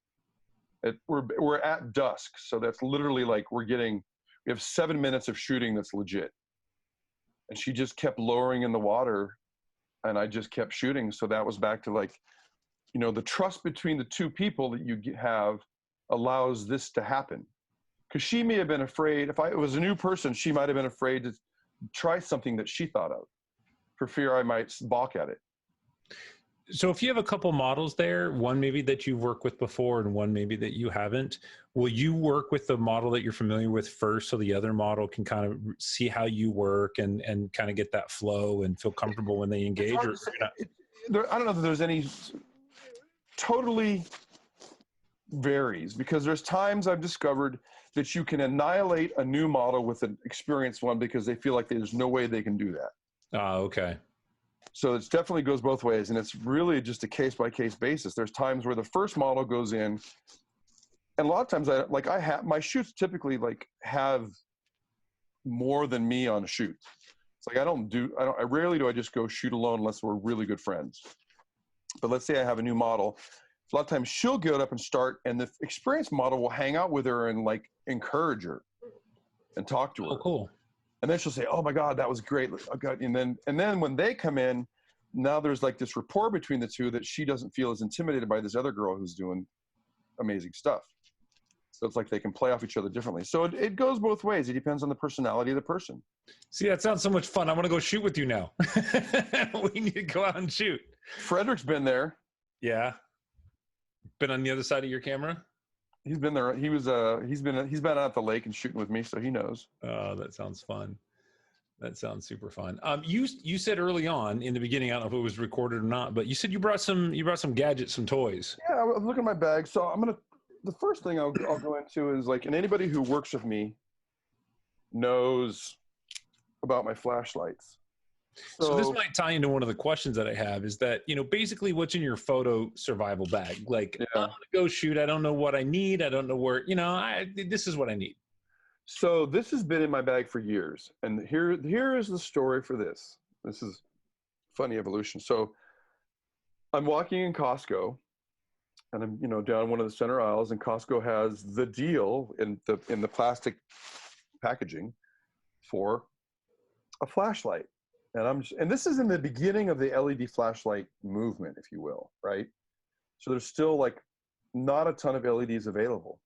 We're at dusk. So that's literally like we have 7 minutes of shooting that's legit. And she just kept lowering in the water, and I just kept shooting. So that was back to like, the trust between the two people that you have allows this to happen. Because she may have been afraid, if it was a new person, she might have been afraid to try something that she thought of for fear I might balk at it. So if you have a couple models there, one maybe that you've worked with before and one maybe that you haven't, will you work with the model that you're familiar with first so the other model can kind of see how you work and kind of get that flow and feel comfortable when they engage? I don't know that there's any, totally varies, because there's times I've discovered that you can annihilate a new model with an experienced one because they feel like there's no way they can do that. Oh, okay. So it definitely goes both ways, and it's really just a case-by-case basis. There's times where the first model goes in, and a lot of times my shoots typically like have more than me on a shoot. It's like I rarely do I just go shoot alone unless we're really good friends. But let's say I have a new model. A lot of times she'll get up and start, and the experienced model will hang out with her and like encourage her and talk to her. Oh, cool. And then she'll say, "Oh my God, that was great." And then when they come in, now there's like this rapport between the two that she doesn't feel as intimidated by this other girl who's doing amazing stuff. So it's like they can play off each other differently. So it goes both ways. It depends on the personality of the person. See, that sounds so much fun. I want to go shoot with you now. We need to go out and shoot. Frederick's been there. Yeah. Been on the other side of your camera? He's been there. He's been out at the lake and shooting with me, so he knows. Oh, that sounds fun. That sounds super fun. You said early on in the beginning, I don't know if it was recorded or not, but you said you brought some gadgets, some toys. Yeah, I was looking at my bag. So the first thing I'll go into is like, and anybody who works with me knows about my flashlights. So this might tie into one of the questions that I have is that, basically what's in your photo survival bag? Like, yeah. I'm going to go shoot. I don't know what I need. I don't know where, this is what I need. So this has been in my bag for years. And here is the story for this. This is funny evolution. So I'm walking in Costco and I'm, down one of the center aisles, and Costco has the deal in the plastic packaging for a flashlight. And this is in the beginning of the LED flashlight movement, if you will, right? So there's still like not a ton of LEDs available.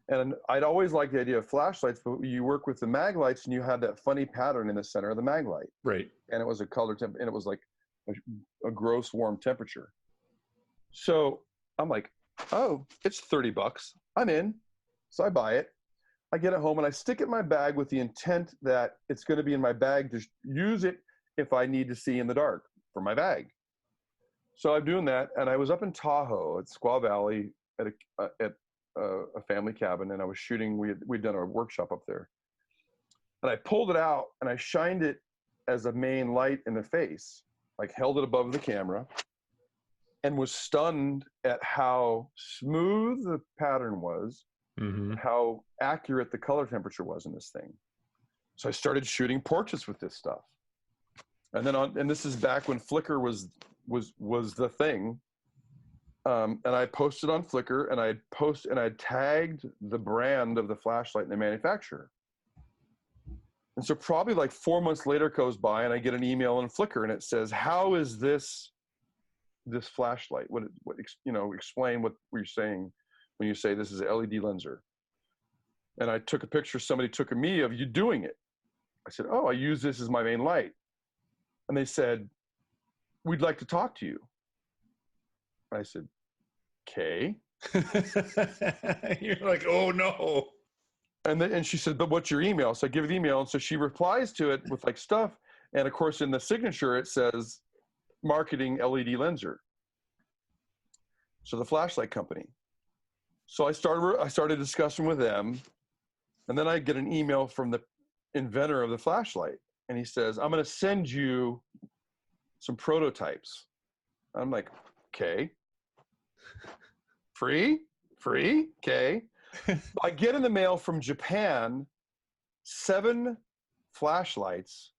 And I'd always liked the idea of flashlights, but you work with the mag lights and you had that funny pattern in the center of the mag light. Right. And it was a color temp, and it was like a gross warm temperature. So I'm like, oh, it's $30. I'm in. So I buy it. I get it home and I stick it in my bag with the intent that it's going to be in my bag to use it if I need to see in the dark for my bag. So I'm doing that, and I was up in Tahoe at Squaw Valley at a family cabin, and I was shooting. We'd done a workshop up there, and I pulled it out and I shined it as a main light in the face, like held it above the camera, and was stunned at how smooth the pattern was, how accurate the color temperature was in this thing. So I started shooting portraits with this stuff. And this is back when Flickr was the thing. And I posted on Flickr, and I tagged the brand of the flashlight and the manufacturer. And so probably like 4 months later goes by, and I get an email on Flickr, and it says, "How is this flashlight? Explain what you're saying when you say this is an LED lenser." And I took a picture. Somebody took of me of you doing it. I said, "Oh, I use this as my main light." And they said, "We'd like to talk to you." I said, "Okay." You're like, oh no. And she said, "But what's your email?" So I give her the email. And so she replies to it with like stuff. And of course, in the signature, it says marketing LED lenser. So the flashlight company. So I started a discussion with them. And then I get an email from the inventor of the flashlight. And he says, "I'm going to send you some prototypes." I'm like, "Okay." Free? Okay. I get in the mail from Japan 7 flashlights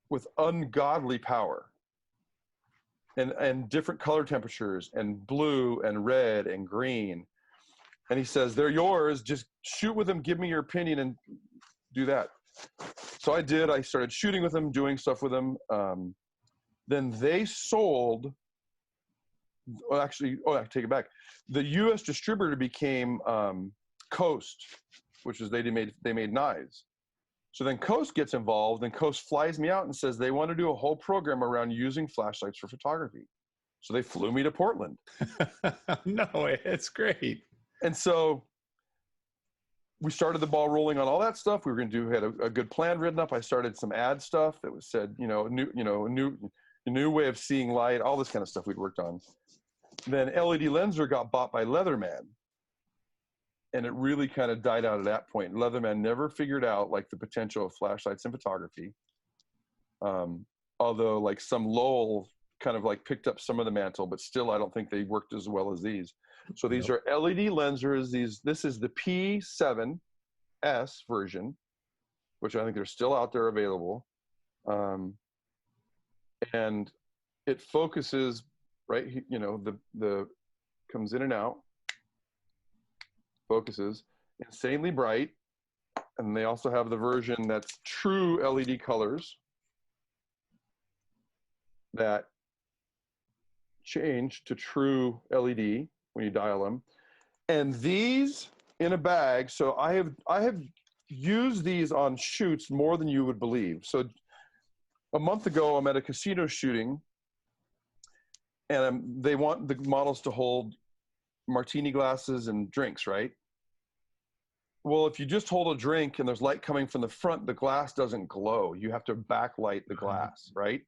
with ungodly power and different color temperatures, and blue and red and green. And he says, "They're yours. Just shoot with them. Give me your opinion and do that." So I did. I started shooting with them, doing stuff with them. Then they sold. I take it back. The U.S. distributor became Coast, which is they made knives. So then Coast gets involved, and Coast flies me out and says they want to do a whole program around using flashlights for photography. So they flew me to Portland. No, it's great. And so we started the ball rolling on all that stuff. We were going to had a good plan written up. I started some ad stuff that was said, a new way of seeing light, all this kind of stuff we'd worked on. Then LED Lenser got bought by Leatherman. And it really kind of died out at that point. Leatherman never figured out like the potential of flashlights in photography. Although like some Lowell kind of like picked up some of the mantle, but still I don't think they worked as well as these. So these are LED Lensers. This is the P7S version, which I think they're still out there available. And it focuses, right? You know, the comes in and out, focuses, insanely bright. And they also have the version that's true LED colors that change to true LED when you dial them. And these in a bag, so I have used these on shoots more than you would believe. So a month ago, I'm at a casino shooting, and they want the models to hold martini glasses and drinks, right? Well, if you just hold a drink and there's light coming from the front, the glass doesn't glow. You have to backlight the glass, right?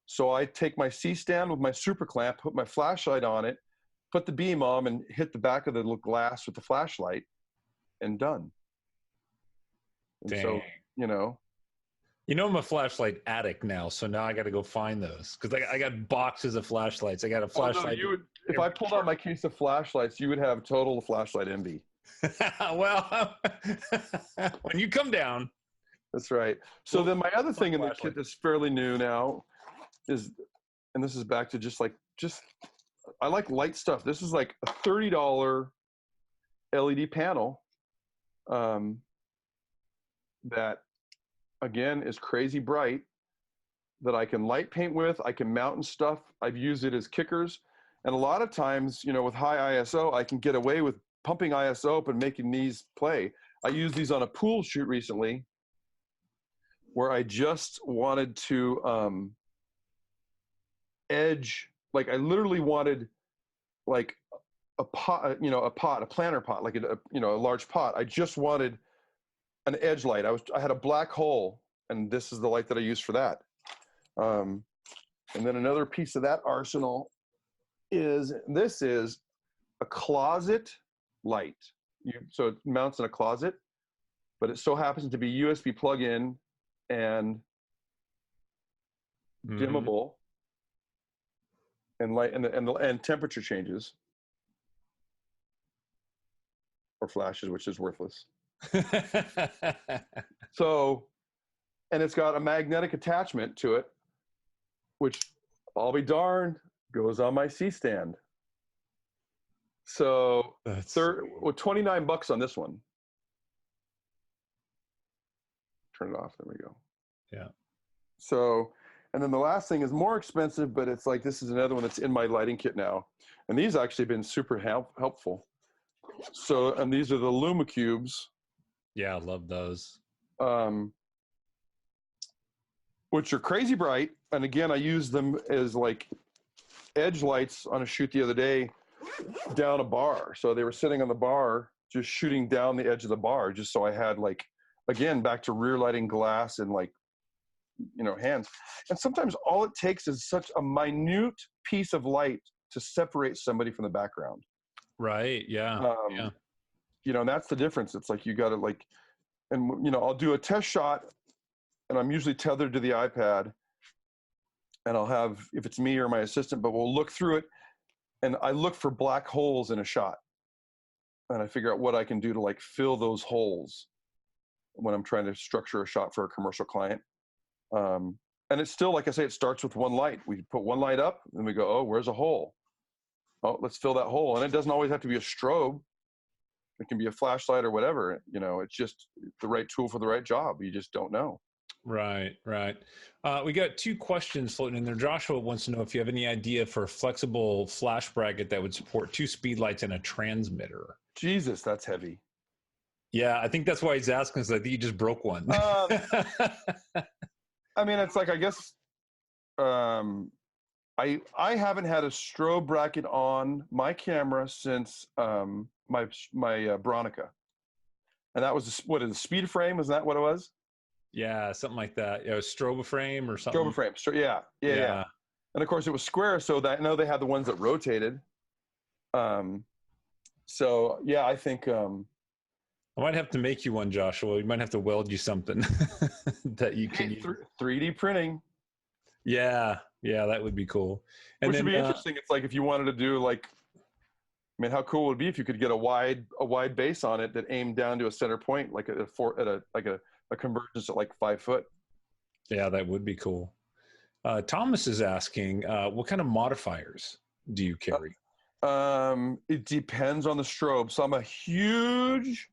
So I take my C-stand with my super clamp, put my flashlight on it, put the beam on, and hit the back of the little glass with the flashlight, and done. And Dang. so, you know. You know, I'm a flashlight addict now, so now I got to go find those because I got boxes of flashlights. I got a flashlight. Oh, no, if I pulled out my case of flashlights, you would have total flashlight envy. Well, when you come down. That's right. So then my other thing in the kit that's fairly new now is, and this is back to just I like light stuff. This is like a $30 LED panel that, again, is crazy bright, that I can light paint with. I can mount and stuff. I've used it as kickers. And a lot of times, you know, with high ISO, I can get away with pumping ISO up and making these play. I used these on a pool shoot recently where I just wanted to edge, like I literally wanted like a pot, you know, a planter pot, like a large pot. I just wanted an edge light. I had a black hole, and this is the light that I use for that. And then another piece of that arsenal is, this is a closet light. So it mounts in a closet, but it so happens to be USB plug-in and dimmable, and light and temperature changes or flashes, which is worthless. So, and it's got a magnetic attachment to it, which, I'll be darned, goes on my C-stand. So well, $29 on this one. Turn it off. There we go. Yeah. So, and then the last thing is more expensive, but it's like, this is another one that's in my lighting kit now. And these actually been super helpful. So, and these are the Luma Cubes. Yeah, I love those. Which are crazy bright. And again, I use them as like edge lights on a shoot the other day down a bar. So they were sitting on the bar, just shooting down the edge of the bar, just so I had, like, again, back to rear lighting glass and, like, you know, hands. And sometimes all it takes is such a minute piece of light to separate somebody from the background. Right. Yeah. Yeah. You know, and that's the difference. It's like, you got to, like, and, you know, I'll do a test shot, and I'm usually tethered to the iPad, and I'll have, if it's me or my assistant, but we'll look through it, and I look for black holes in a shot, and I figure out what I can do to, like, fill those holes when I'm trying to structure a shot for a commercial client. And it's still, like I say, it starts with one light. We put one light up, and we go, oh, where's a hole? Oh, let's fill that hole. And it doesn't always have to be a strobe. It can be a flashlight or whatever. You know, it's just the right tool for the right job. You just don't know. Right, right. We got two questions floating in there. Joshua wants to know if you have any idea for a flexible flash bracket that would support 2 speed lights and a transmitter. Jesus, that's heavy. Yeah, I think that's why he's asking, because I think he just broke one. I mean, it's like, I guess, I haven't had a strobe bracket on my camera since my Bronica, and that was what is a speed frame? Was that what it was? Yeah, something like that. Yeah, strobe frame or something. Strobe frame. Yeah. And of course, it was square, so that I know they had the ones that rotated. So yeah, I think I might have to make you one, Joshua. We might have to weld you something that you can use. 3D printing. Yeah, that would be cool. And which would be interesting. It's like, if you wanted to do, like, I mean, how cool would it be if you could get a wide base on it that aimed down to a center point, like a convergence at like 5 foot. Yeah, that would be cool. Thomas is asking, what kind of modifiers do you carry? It depends on the strobe. So I'm a huge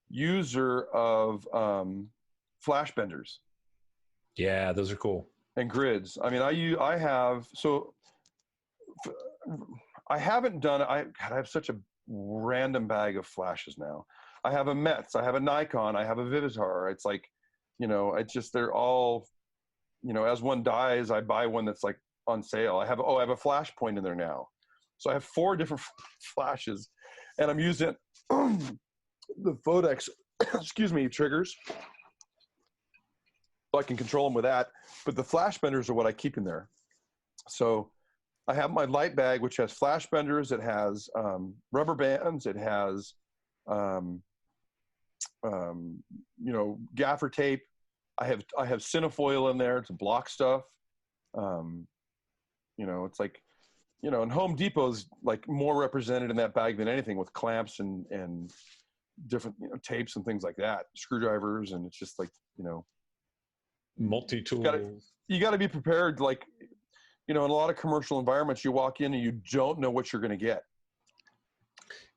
user of flash benders Yeah, those are cool. and grids. I mean, I haven't done. God, I have such a random bag of flashes now. I have a Metz, I have a Nikon, I have a Vivitar. It's like, it's just they're all, as one dies, I buy one that's like on sale. I have a flash point in there now, so I have 4 different flashes, and I'm using the Fodex, excuse me, triggers, so I can control them with that. But the flash benders are what I keep in there. So I have my light bag, which has flash benders. It has rubber bands. It has, gaffer tape. I have cinefoil in there to block stuff. It's like, and Home Depot's like more represented in that bag than anything, with clamps and different tapes and things like that, screwdrivers, and it's just like, Multi-tools. You got to be prepared. Like, in a lot of commercial environments, you walk in and you don't know what you're going to get.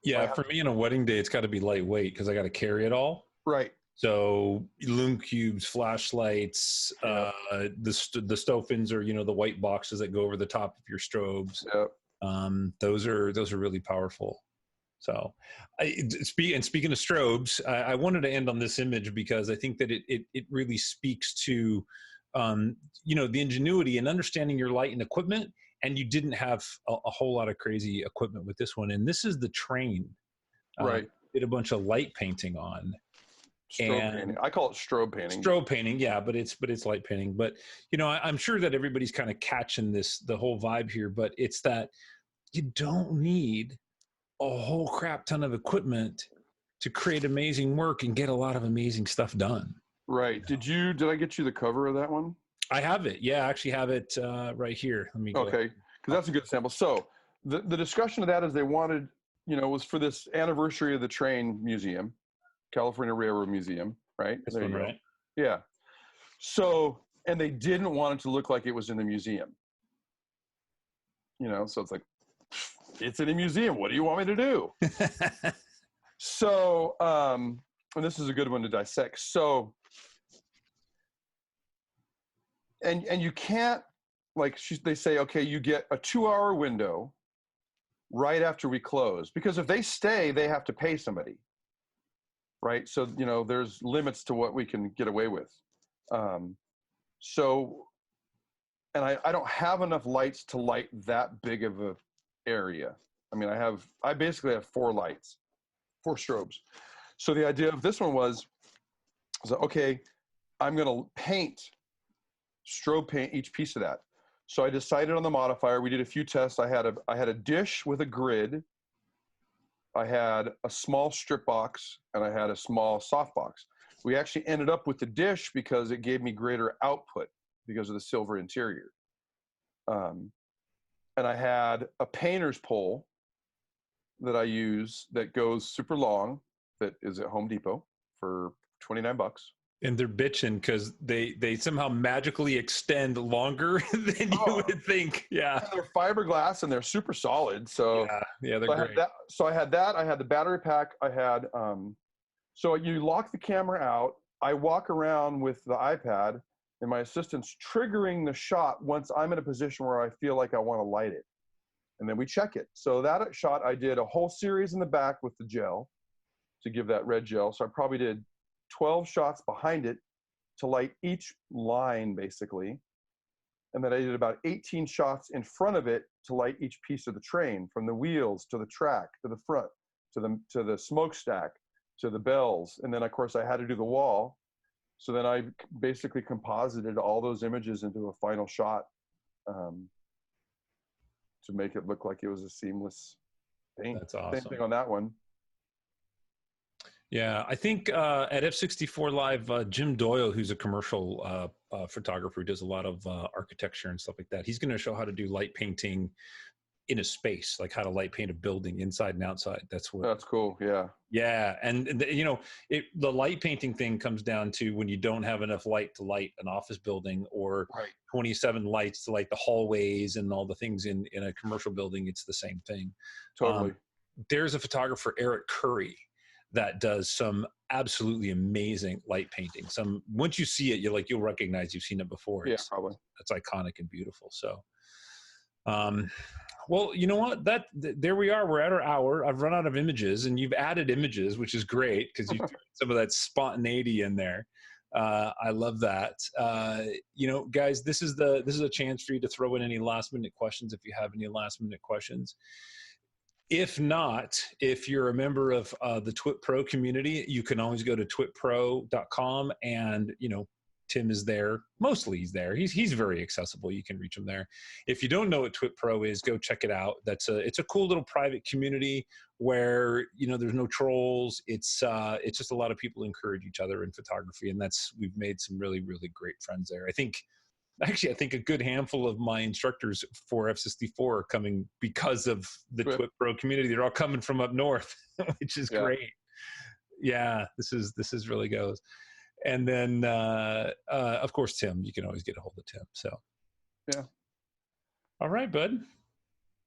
Yeah, for me on a wedding day, it's got to be lightweight because I got to carry it all. Right. So lume cubes, flashlights, Yeah. the Stofins are, the white boxes that go over the top of your strobes. Yeah. Those are really powerful. So, speaking of strobes, I wanted to end on this image because I think that it really speaks to, the ingenuity and understanding your light and equipment. And you didn't have a whole lot of crazy equipment with this one. And this is the train. Right. Did a bunch of light painting on. Strobe painting. I call it strobe painting. Strobe painting, yeah, but it's light painting. But I'm sure that everybody's kind of catching the whole vibe here. But it's that you don't need a whole crap ton of equipment to create amazing work and get a lot of amazing stuff done. Right. Did I get you the cover of that one? I have it. Yeah, I actually have it right here. Let me go. Okay, because that's a good sample. So the discussion of that is they wanted, was for this anniversary of the train museum, California Railroad Museum, right? This one, right? Yeah. So, and they didn't want it to look like it was in the museum. So it's like, it's in a museum. What do you want me to do? So, and this is a good one to dissect. So, and you can't, like, they say, okay, you get a 2-hour window right after we close, because if they stay, they have to pay somebody, right? So, there's limits to what we can get away with. So, and I don't have enough lights to light that big of a area. I mean, I basically have 4 lights, 4 strobes. So the idea of this one was okay, I'm going to strobe paint each piece of that. So I decided on the modifier. We did a few tests. I had a dish with a grid. I had a small strip box, and I had a small soft box. We actually ended up with the dish because it gave me greater output because of the silver interior. And I had a painter's pole that I use that goes super long, that is at Home Depot for $29. And they're bitching because they somehow magically extend longer than you would think. Yeah. And they're fiberglass and they're super solid. So yeah, they're great. So I had that. I had the battery pack. I had so you lock the camera out. I walk around with the iPad and my assistant's triggering the shot once I'm in a position where I feel like I want to light it. And then we check it. So that shot, I did a whole series in the back with the gel to give that red gel. So I probably did 12 shots behind it to light each line, basically. And then I did about 18 shots in front of it to light each piece of the train, from the wheels to the track to the front to the smokestack to the bells. And then, of course, I had to do the wall. So then I basically composited all those images into a final shot to make it look like it was a seamless paint. That's awesome. Same thing on that one. Yeah, I think at F64 Live, Jim Doyle, who's a commercial photographer who does a lot of architecture and stuff like that, he's going to show how to do light painting in a space, like how to light paint a building inside and outside. That's what. That's cool. Yeah. Yeah, and you know, the light painting thing comes down to when you don't have enough light to light an office building, or Right. 27 lights to light the hallways and all the things in a commercial building. It's the same thing. Totally. There's a photographer, Eric Curry, that does some absolutely amazing light painting. Once you see it, you'll recognize you've seen it before. Yeah, probably. It's iconic and beautiful. So, well, you know what? There we are. We're at our hour. I've run out of images, and you've added images, which is great because you threw some of that spontaneity in there. I love that. You know, guys, this is a chance for you to throw in any last minute questions if you have any last minute questions. If not, if you're a member of the TWIP Pro community, you can always go to twitpro.com, and you know, Tim is there. Mostly he's there. He's very accessible. You can reach him there. If you don't know what TWIP Pro is, go check it out. It's a cool little private community where, you know, there's no trolls. It's just a lot of people encourage each other in photography, and we've made some really, really great friends there. I think a good handful of my instructors for F64 are coming because of the TWIP Pro community. They're all coming from up north, which is great. Yeah, this is really goes. And then, of course, Tim, you can always get a hold of Tim. So, yeah. All right, bud.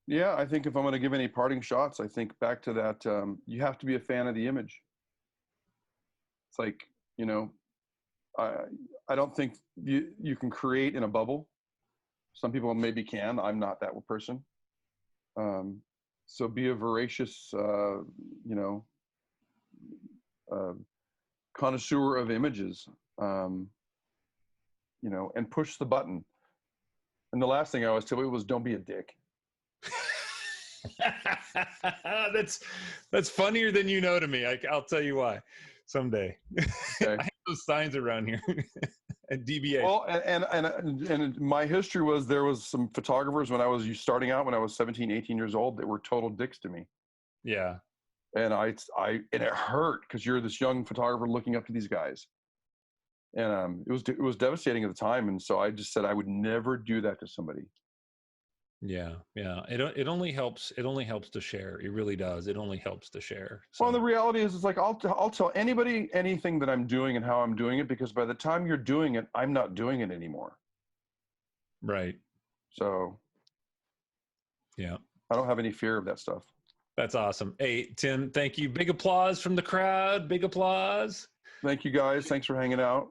Yeah, I think if I'm going to give any parting shots, I think back to that, you have to be a fan of the image. It's like, you know, I don't think you can create in a bubble. Some people maybe can. I'm not that person. So be a voracious, you know, connoisseur of images, you know, and push the button. And the last thing I always tell you was, don't be a dick. That's funnier than you know to me. I'll tell you why someday. Okay. I have those signs around here at DBA. Well, and my history was, there was some photographers when I was starting out, when I was 17, 18 years old, that were total dicks to me. Yeah. And and it hurt, because you're this young photographer looking up to these guys. And it was devastating at the time. And so I just said I would never do that to somebody. Yeah. It only helps to share. It really does. It only helps to share. So. Well, the reality is, it's like, I'll tell anybody anything that I'm doing and how I'm doing it, because by the time you're doing it, I'm not doing it anymore. Right. So. Yeah. I don't have any fear of that stuff. That's awesome. Hey, Tim, thank you. Big applause from the crowd. Big applause. Thank you, guys. Thanks for hanging out.